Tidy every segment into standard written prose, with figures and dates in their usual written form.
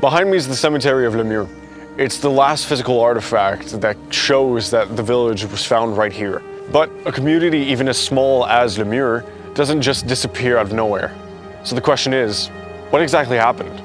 Behind me is the cemetery of Lemieux. It's the last physical artifact that shows that the village was found right here. But a community even as small as Lemieux doesn't just disappear out of nowhere. So the question is, what exactly happened?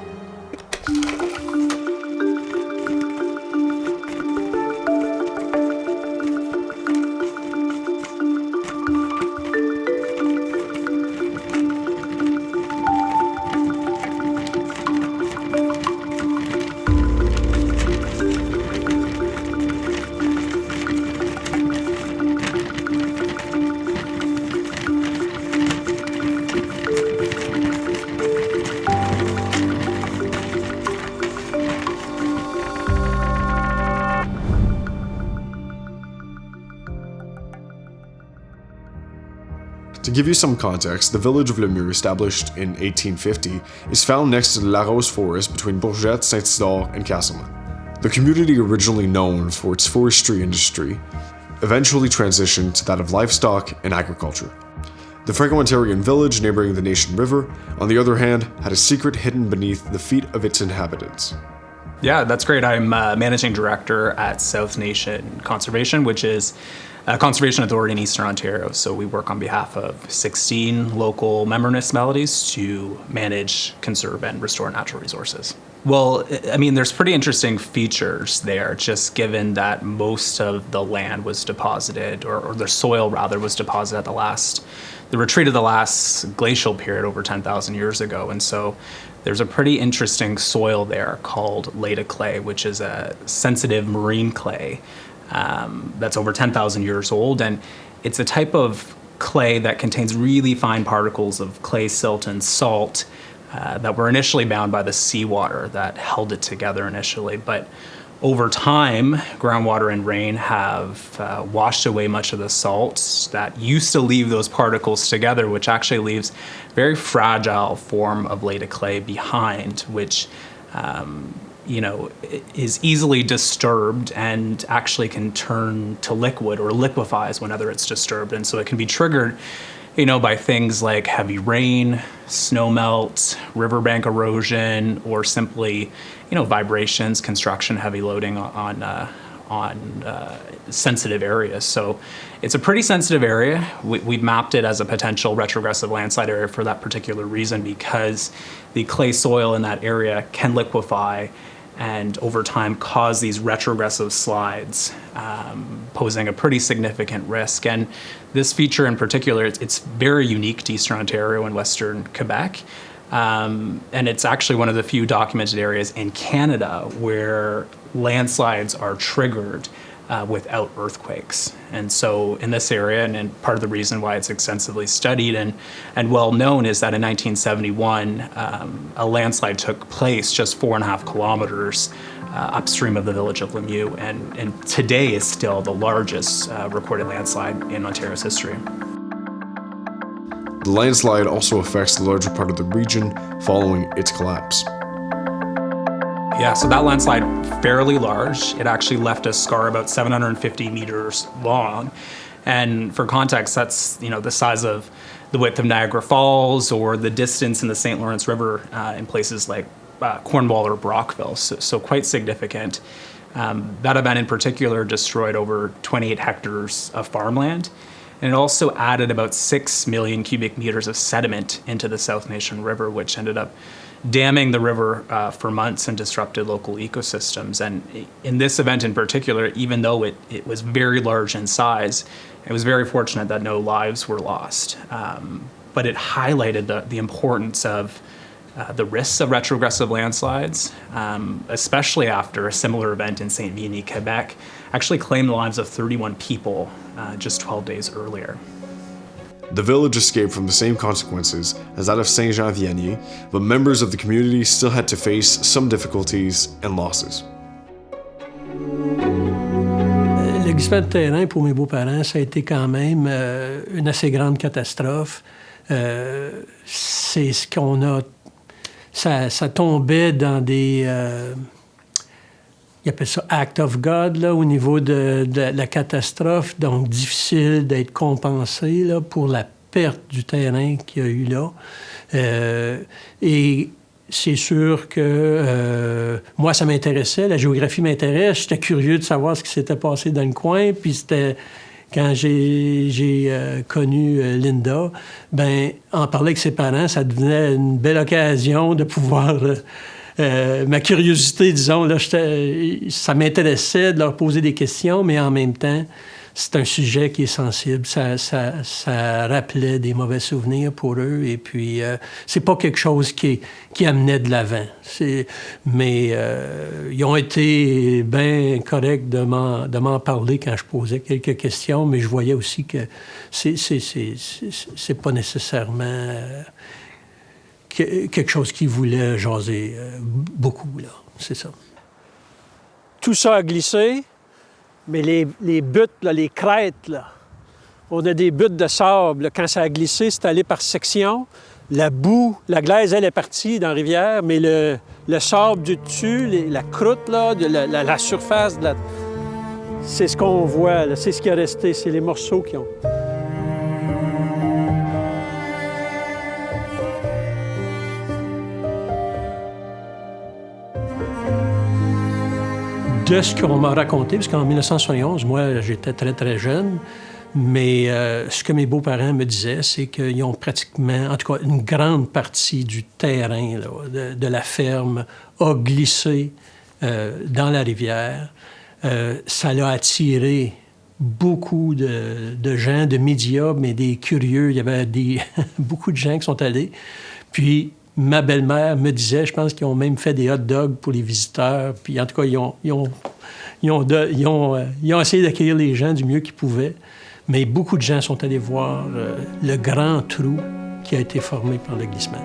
To give you some context, the village of Lemieux, established in 1850, is found next to the Larose Forest between Bourget, St-Isidor and Casselman. The community, originally known for its forestry industry, eventually transitioned to that of livestock and agriculture. The Franco-Ontarian village neighboring the Nation River, on the other hand, had a secret hidden beneath the feet of its inhabitants. Yeah, that's great. I'm managing director at South Nation Conservation, which is a conservation authority in Eastern Ontario. So we work on behalf of 16 local member municipalities to manage, conserve, and restore natural resources. Well, I mean, there's pretty interesting features there, just given that most of the land was deposited, or the soil rather, was deposited at the retreat of the last glacial period over 10,000 years ago. And so there's a pretty interesting soil there called Leda clay, which is a sensitive marine clay that's over 10,000 years old. And it's a type of clay that contains really fine particles of clay, silt, and salt that were initially bound by the seawater that held it together initially. But over time, groundwater and rain have washed away much of the salt that used to leave those particles together, which actually leaves a very fragile form of Leda clay behind, which is easily disturbed and actually can turn to liquid or liquefies whenever it's disturbed. And so it can be triggered, by things like heavy rain, snow melt, riverbank erosion, or simply, vibrations, construction, heavy loading on sensitive areas. So it's a pretty sensitive area. We've mapped it as a potential retrogressive landslide area for that particular reason, because the clay soil in that area can liquefy and over time cause these retrogressive slides, posing a pretty significant risk. And this feature in particular, it's very unique to Eastern Ontario and Western Quebec. And it's actually one of the few documented areas in Canada where landslides are triggered without earthquakes. And so in this area, and part of the reason why it's extensively studied and well known, is that in 1971, a landslide took place just 4.5 kilometers upstream of the village of Lemieux, and today is still the largest recorded landslide in Ontario's history. The landslide also affects the larger part of the region following its collapse. Yeah, so that landslide, fairly large. It actually left a scar about 750 meters long. And for context, that's the size of the width of Niagara Falls or the distance in the St. Lawrence River in places like Cornwall or Brockville, so quite significant. That event in particular destroyed over 28 hectares of farmland. And it also added about 6 million cubic meters of sediment into the South Nation River, which ended up damming the river for months and disrupted local ecosystems. And in this event in particular, even though it was very large in size, it was very fortunate that no lives were lost. But it highlighted the importance of the risks of retrogressive landslides, especially after a similar event in Saint-Isidore, Quebec, actually claimed the lives of 31 people just 12 days earlier. The village escaped from the same consequences as that of Saint-Jean-Vianney, but members of the community still had to face some difficulties and losses. Le glissement de terrain pour mes beaux-parents, ça a été quand même une assez grande catastrophe. C'est ce qu'on a... Ça tombait dans des... ils appellent ça Act of God, là, au niveau de la catastrophe, donc difficile d'être compensé là, pour la perte du terrain qu'il y a eu là. Et c'est sûr que moi, ça m'intéressait, la géographie m'intéresse, j'étais curieux de savoir ce qui s'était passé dans le coin, puis c'était... Quand j'ai connu Linda, ben en parler avec ses parents, ça devenait une belle occasion de pouvoir... ma curiosité, disons, là, ça m'intéressait de leur poser des questions, mais en même temps, c'est un sujet qui est sensible. Ça rappelait des mauvais souvenirs pour eux, et puis c'est pas quelque chose qui amenait de l'avant. Mais ils ont été bien corrects de m'en parler quand je posais quelques questions, mais je voyais aussi que c'est pas nécessairement quelque chose qu'ils voulaient jaser beaucoup, là. C'est ça. Tout ça a glissé. Mais les buttes, là, les crêtes, là, on a des buttes de sable. Là. Quand ça a glissé, c'est allé par section. La boue, la glaise, elle est partie dans la rivière, mais le sable du dessus, la croûte, là, la surface, c'est ce qu'on voit, là, c'est ce qui est resté, c'est les morceaux qui ont... De ce qu'on m'a raconté, parce qu'en 1971, moi, j'étais très, très jeune, mais ce que mes beaux-parents me disaient, c'est qu'ils ont pratiquement, en tout cas, une grande partie du terrain là, de la ferme a glissé dans la rivière. Ça l'a attiré beaucoup de gens, de médias, mais des curieux. Il y avait beaucoup de gens qui sont allés. Puis, ma belle-mère me disait, je pense qu'ils ont même fait des hot dogs pour les visiteurs. Puis en tout cas, ils ont essayé d'accueillir les gens du mieux qu'ils pouvaient. Mais beaucoup de gens sont allés voir le grand trou qui a été formé par le glissement.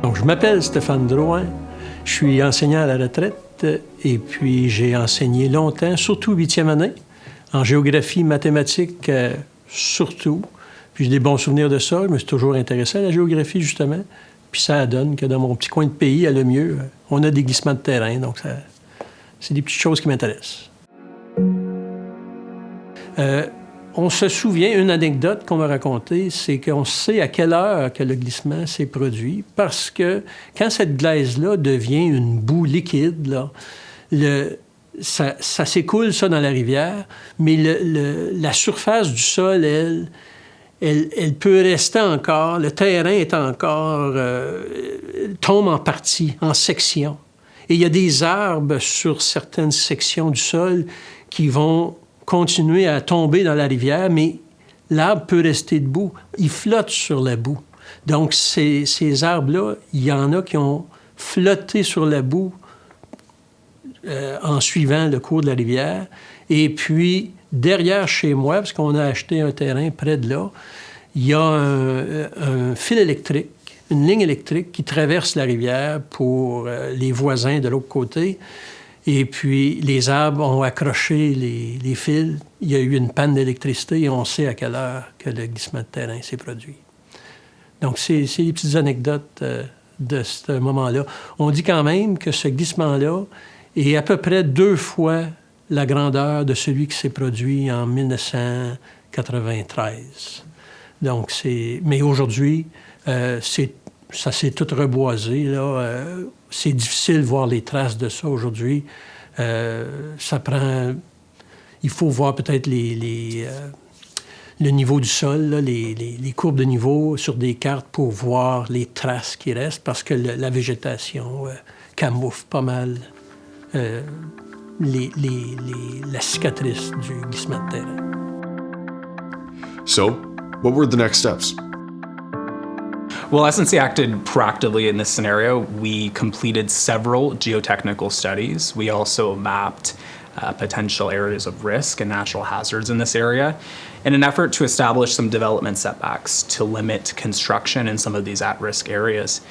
Donc, je m'appelle Stéphane Drouin. Je suis enseignant à la retraite et puis j'ai enseigné longtemps, surtout 8e année, en géographie, mathématiques surtout. Puis j'ai des bons souvenirs de ça. Je me suis toujours intéressé à la géographie, justement. Puis ça donne que dans mon petit coin de pays, à Lemieux, on a des glissements de terrain. Donc, c'est des petites choses qui m'intéressent. On se souvient, une anecdote qu'on m'a racontée, c'est qu'on sait à quelle heure que le glissement s'est produit, parce que quand cette glaise-là devient une boue liquide, là, ça s'écoule, ça, dans la rivière, mais la surface du sol, elle peut rester encore, le terrain est encore, tombe en partie, en sections. Et il y a des arbres sur certaines sections du sol qui vont continuer à tomber dans la rivière, mais l'arbre peut rester debout. Il flotte sur la boue. Donc, ces arbres-là, il y en a qui ont flotté sur la boue en suivant le cours de la rivière. Et puis, derrière chez moi, parce qu'on a acheté un terrain près de là, il y a un fil électrique, une ligne électrique qui traverse la rivière pour les voisins de l'autre côté. Et puis, les arbres ont accroché les fils. Il y a eu une panne d'électricité et on sait à quelle heure que le glissement de terrain s'est produit. Donc, c'est les petites anecdotes de ce moment-là. On dit quand même que ce glissement-là est à peu près 2 fois la grandeur de celui qui s'est produit en 1993. Donc, mais aujourd'hui, ça s'est tout reboisé, là. C'est difficile de voir les traces de ça aujourd'hui. Ça prend... Il faut voir peut-être le niveau du sol, là, les courbes de niveau sur des cartes pour voir les traces qui restent, parce que la végétation camoufle pas mal la cicatrice du glissement de terrain. So, what were the next steps? Well, SNC acted proactively in this scenario. We completed several geotechnical studies. We also mapped potential areas of risk and natural hazards in this area in an effort to establish some development setbacks to limit construction in some of these at-risk areas.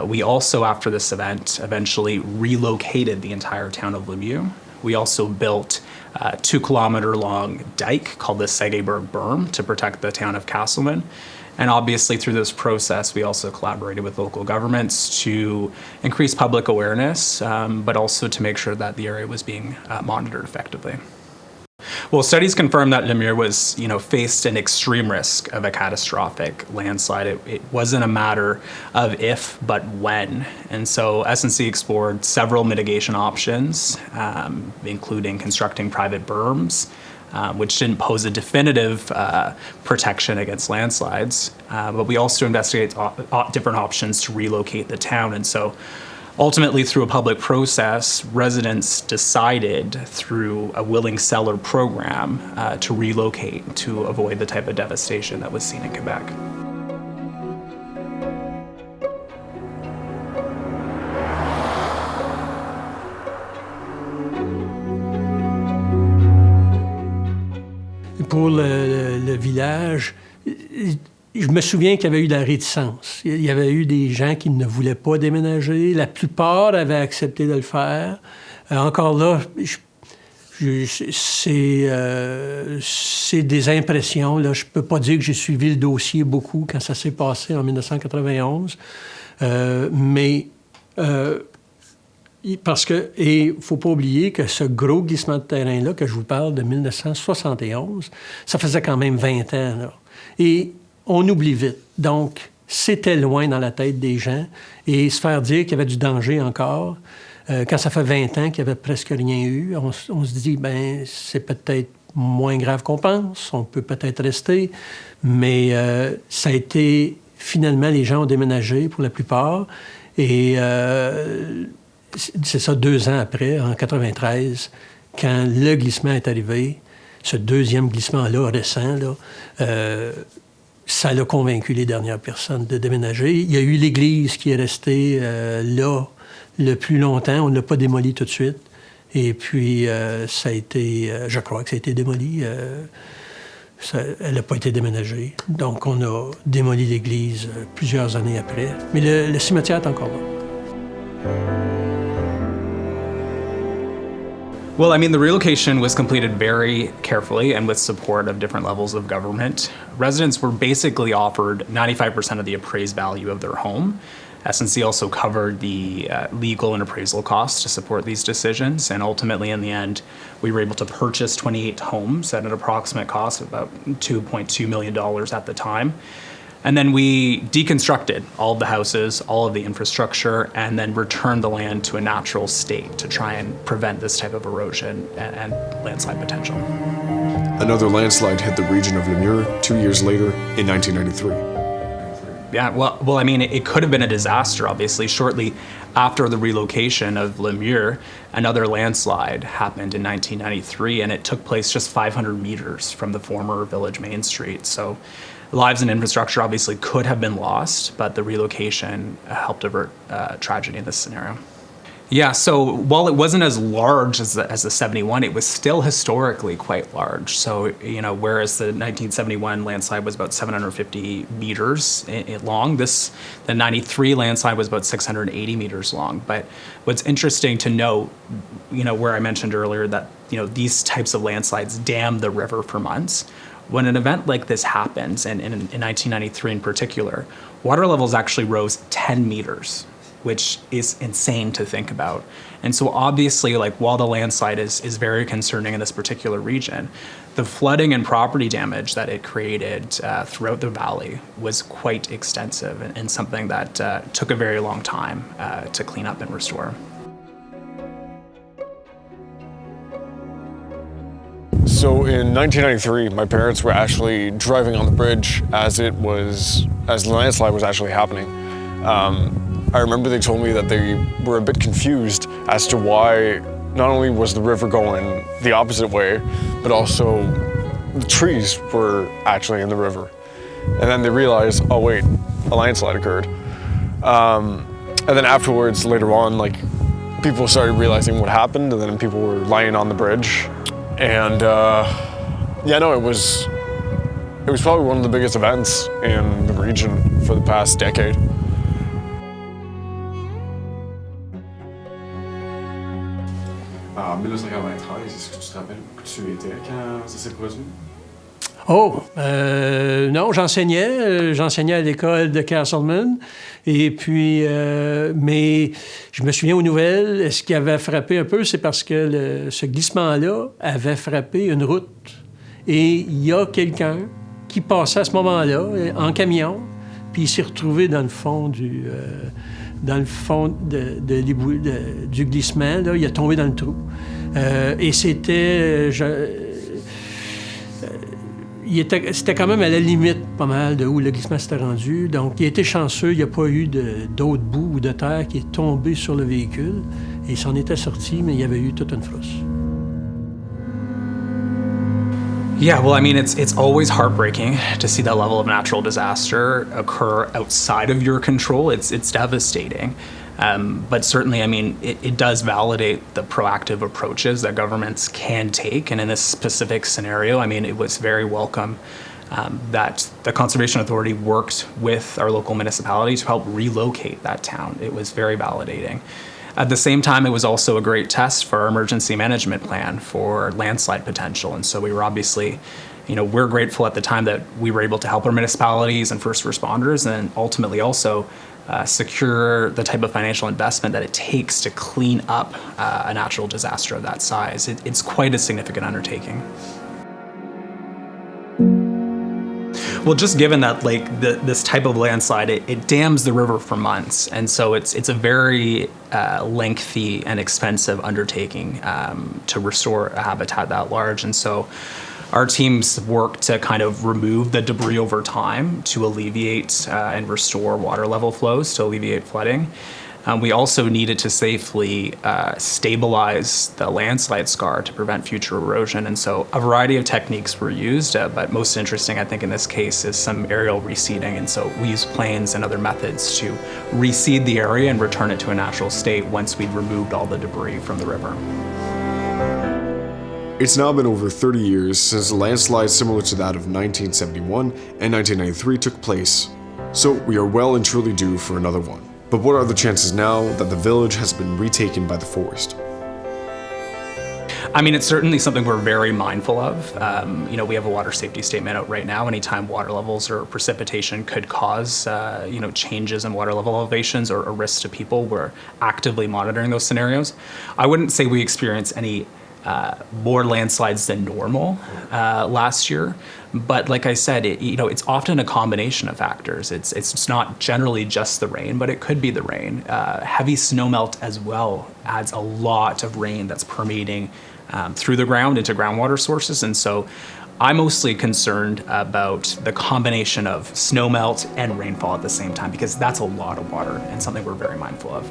We also, after this event, eventually relocated the entire town of Lemieux. We also built a 2-kilometer-long dike called the St-Isidor berm to protect the town of Casselman. And obviously, through this process, we also collaborated with local governments to increase public awareness, but also to make sure that the area was being monitored effectively. Well, studies confirm that Lemieux was, faced an extreme risk of a catastrophic landslide. It wasn't a matter of if, but when. And so SNC explored several mitigation options, including constructing private berms, which didn't pose a definitive protection against landslides. But we also investigated different options to relocate the town. And so ultimately, through a public process, residents decided through a willing seller program to relocate to avoid the type of devastation that was seen in Quebec. Pour le village, je me souviens qu'il y avait eu de la réticence. Il y avait eu des gens qui ne voulaient pas déménager. La plupart avaient accepté de le faire. Encore là, c'est des impressions. Là. Je ne peux pas dire que j'ai suivi le dossier beaucoup quand ça s'est passé en 1991. Parce que, et il ne faut pas oublier que ce gros glissement de terrain-là, que je vous parle de 1971, ça faisait quand même 20 ans. Là. Et on oublie vite. Donc, c'était loin dans la tête des gens. Et se faire dire qu'il y avait du danger encore, quand ça fait 20 ans qu'il n'y avait presque rien eu, on se dit, ben c'est peut-être moins grave qu'on pense, on peut peut-être rester. Mais ça a été, finalement, les gens ont déménagé pour la plupart. Et c'est ça, 2 ans après, en 93, quand le glissement est arrivé, ce deuxième glissement-là, récent, là, ça a convaincu les dernières personnes de déménager. Il y a eu l'église qui est restée là le plus longtemps. On ne l'a pas démolie tout de suite. Et puis, ça a été... je crois que ça a été démoli. Elle n'a pas été déménagée. Donc, on a démoli l'église plusieurs années après. Mais le cimetière est encore là. Well, I mean, the relocation was completed very carefully and with support of different levels of government. Residents were basically offered 95% of the appraised value of their home. SNC also covered the legal and appraisal costs to support these decisions. And ultimately, in the end, we were able to purchase 28 homes at an approximate cost of about $2.2 million at the time. And then we deconstructed all of the houses, all of the infrastructure, and then returned the land to a natural state to try and prevent this type of erosion and landslide potential. Another landslide hit the region of Lemieux 2 years later in 1993. Yeah, well, I mean, it could have been a disaster, obviously. Shortly after the relocation of Lemieux, another landslide happened in 1993, and it took place just 500 meters from the former village main street. So lives and infrastructure obviously could have been lost, but the relocation helped avert tragedy in this scenario. Yeah, so while it wasn't as large as the 71, it was still historically quite large. So, whereas the 1971 landslide was about 750 meters long, the 93 landslide was about 680 meters long. But what's interesting to note, where I mentioned earlier that, these types of landslides dam the river for months, when an event like this happens, and in 1993 in particular, water levels actually rose 10 meters, which is insane to think about. And so obviously, while the landslide is very concerning in this particular region, the flooding and property damage that it created throughout the valley was quite extensive and something that took a very long time to clean up and restore. So in 1993, my parents were actually driving on the bridge as the landslide was actually happening. I remember they told me that they were a bit confused as to why not only was the river going the opposite way, but also the trees were actually in the river. And then they realized, oh wait, a landslide occurred. And then afterwards, later on, people started realizing what happened, and then people were lying on the bridge. And it was probably one of the biggest events in the region for the past decade. En 1993, est-ce que tu te rappelles où tu étais quand ça s'est produit? Oh, non, j'enseignais à l'école de Casselman. Et puis, mais je me souviens aux nouvelles, ce qui avait frappé un peu, c'est parce que ce glissement-là avait frappé une route. Et il y a quelqu'un qui passait à ce moment-là en camion, puis il s'est retrouvé dans le fond du glissement. Là, il est tombé dans le trou. Et c'était... c'était quand même à la limite pas mal de où le glissement s'était rendu. Donc, il a été chanceux. Il n'y a pas eu d'autres bouts ou de terre qui est tombé sur le véhicule. Et il s'en était sorti, mais il y avait eu toute une frousse. Yeah, well, I mean, it's always heartbreaking to see that level of natural disaster occur outside of your control. It's devastating. But certainly, I mean, it does validate the proactive approaches that governments can take. And in this specific scenario, I mean, it was very welcome that the Conservation Authority worked with our local municipality to help relocate that town. It was very validating. At the same time, it was also a great test for our emergency management plan for landslide potential. And so we were obviously, we're grateful at the time that we were able to help our municipalities and first responders, and ultimately also secure the type of financial investment that it takes to clean up a natural disaster of that size. It's quite a significant undertaking. Well, just given that this type of landslide, it dams the river for months, and so it's a very lengthy and expensive undertaking to restore a habitat that large. And so our teams work to kind of remove the debris over time to alleviate and restore water level flows, to alleviate flooding. We also needed to safely stabilize the landslide scar to prevent future erosion. And so a variety of techniques were used, but most interesting, I think, in this case is some aerial reseeding. And so we use planes and other methods to reseed the area and return it to a natural state once we'd removed all the debris from the river. It's now been over 30 years since a landslide similar to that of 1971 and 1993 took place, so we are well and truly due for another one. But what are the chances now that the village has been retaken by the forest? I mean, it's certainly something we're very mindful of. We have a water safety statement out right now. Anytime water levels or precipitation could cause, changes in water level elevations or a risk to people, we're actively monitoring those scenarios. I wouldn't say we experience any more landslides than normal last year. But like I said, it's often a combination of factors. It's not generally just the rain, but it could be the rain. Heavy snowmelt as well adds a lot of rain that's permeating through the ground into groundwater sources. And so I'm mostly concerned about the combination of snowmelt and rainfall at the same time, because that's a lot of water and something we're very mindful of.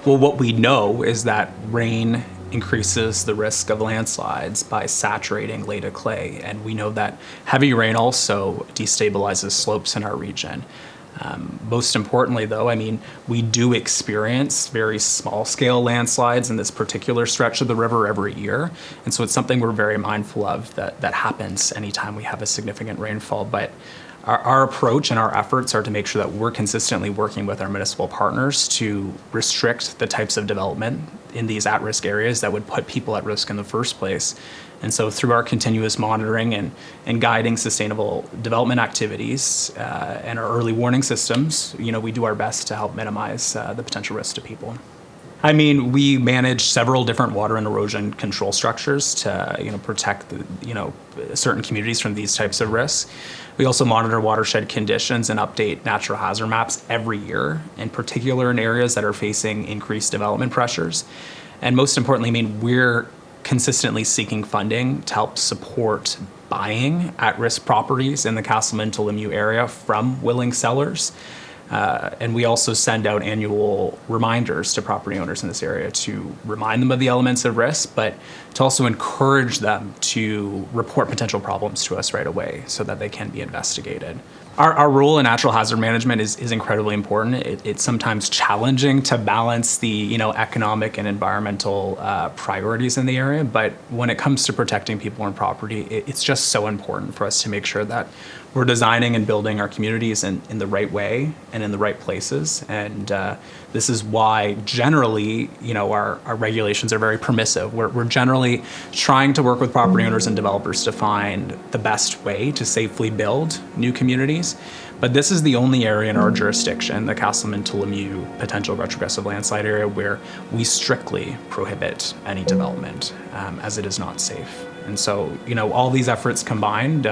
Well, what we know is that rain increases the risk of landslides by saturating later clay. And we know that heavy rain also destabilizes slopes in our region. Most importantly, though, I mean, we do experience very small-scale landslides in this particular stretch of the river every year. And so it's something we're very mindful of that happens anytime we have a significant rainfall. But our approach and our efforts are to make sure that we're consistently working with our municipal partners to restrict the types of development in these at-risk areas that would put people at risk in the first place. And so through our continuous monitoring and guiding sustainable development activities and our early warning systems, we do our best to help minimize the potential risk to people. I mean, we manage several different water and erosion control structures to, protect, certain communities from these types of risks. We also monitor watershed conditions and update natural hazard maps every year, in particular in areas that are facing increased development pressures. And most importantly, I mean, we're consistently seeking funding to help support buying at-risk properties in the Casselman to Lemieux area from willing sellers. And we also send out annual reminders to property owners in this area to remind them of the elements of risk, but to also encourage them to report potential problems to us right away so that they can be investigated. Our role in natural hazard management is incredibly important. It's sometimes challenging to balance the economic and environmental priorities in the area, but when it comes to protecting people and property, it's just so important for us to make sure that we're designing and building our communities in the right way and in the right places. And this is why generally, our regulations are very permissive. We're generally trying to work with property owners and developers to find the best way to safely build new communities. But this is the only area in our jurisdiction, the Casselman to Lemieux potential retrogressive landslide area, where we strictly prohibit any development as it is not safe. And so, all these efforts combined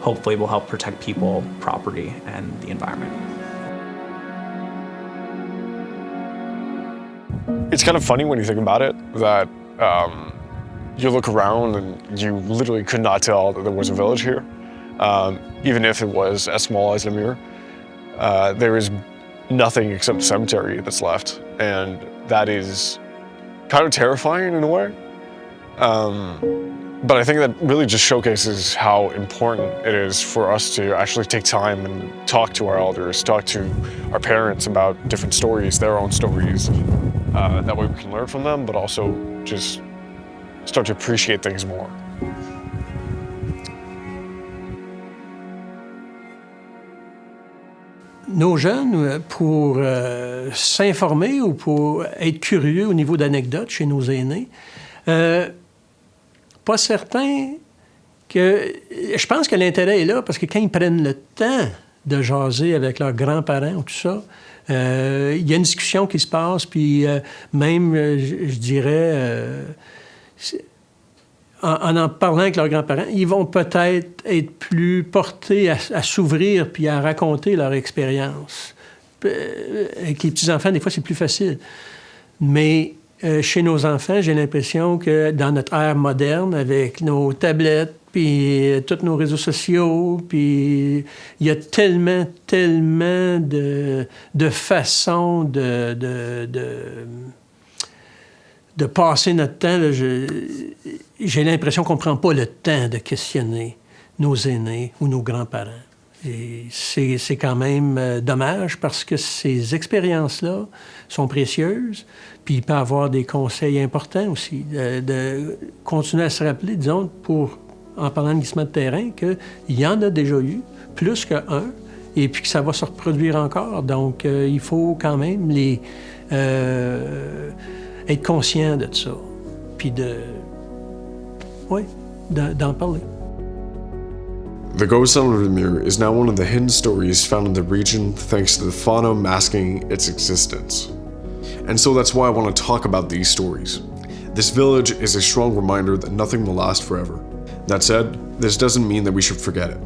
hopefully will help protect people, property, and the environment. It's kind of funny when you think about it that you look around and you literally could not tell that there was a village here. Even if it was as small as Lemieux, there is nothing except a cemetery that's left. And that is kind of terrifying in a way. But I think that really just showcases how important it is for us to actually take time and talk to our elders, talk to our parents about different stories, their own stories. That way we can learn from them, but also just start to appreciate things more. Nos jeunes, pour s'informer ou pour être curieux au niveau d'anecdotes chez nos aînés, pas certain que... Je pense que l'intérêt est là parce que quand ils prennent le temps de jaser avec leurs grands-parents ou tout ça, il y a une discussion qui se passe, puis même, je dirais, en parlant avec leurs grands-parents, ils vont peut-être être plus portés à s'ouvrir puis à raconter leur expérience. Avec les petits-enfants, des fois, c'est plus facile. Mais chez nos enfants, j'ai l'impression que dans notre ère moderne, avec nos tablettes, puis tous nos réseaux sociaux, puis il y a tellement de façons de passer notre temps. Là, j'ai l'impression qu'on ne prend pas le temps de questionner nos aînés ou nos grands-parents. Et c'est quand même dommage parce que ces expériences-là sont précieuses, puis il peut y avoir des conseils importants aussi, de continuer à se rappeler, disons, en parlant de glissement de terrain, qu'il y en a déjà eu, plus qu'un, et puis que ça va se reproduire encore. Donc, il faut quand même être conscient de ça, puis d'en parler. The ghost town of Lemieux is now one of the hidden stories found in the region thanks to the fauna masking its existence. And so that's why I want to talk about these stories. This village is a strong reminder that nothing will last forever. That said, this doesn't mean that we should forget it.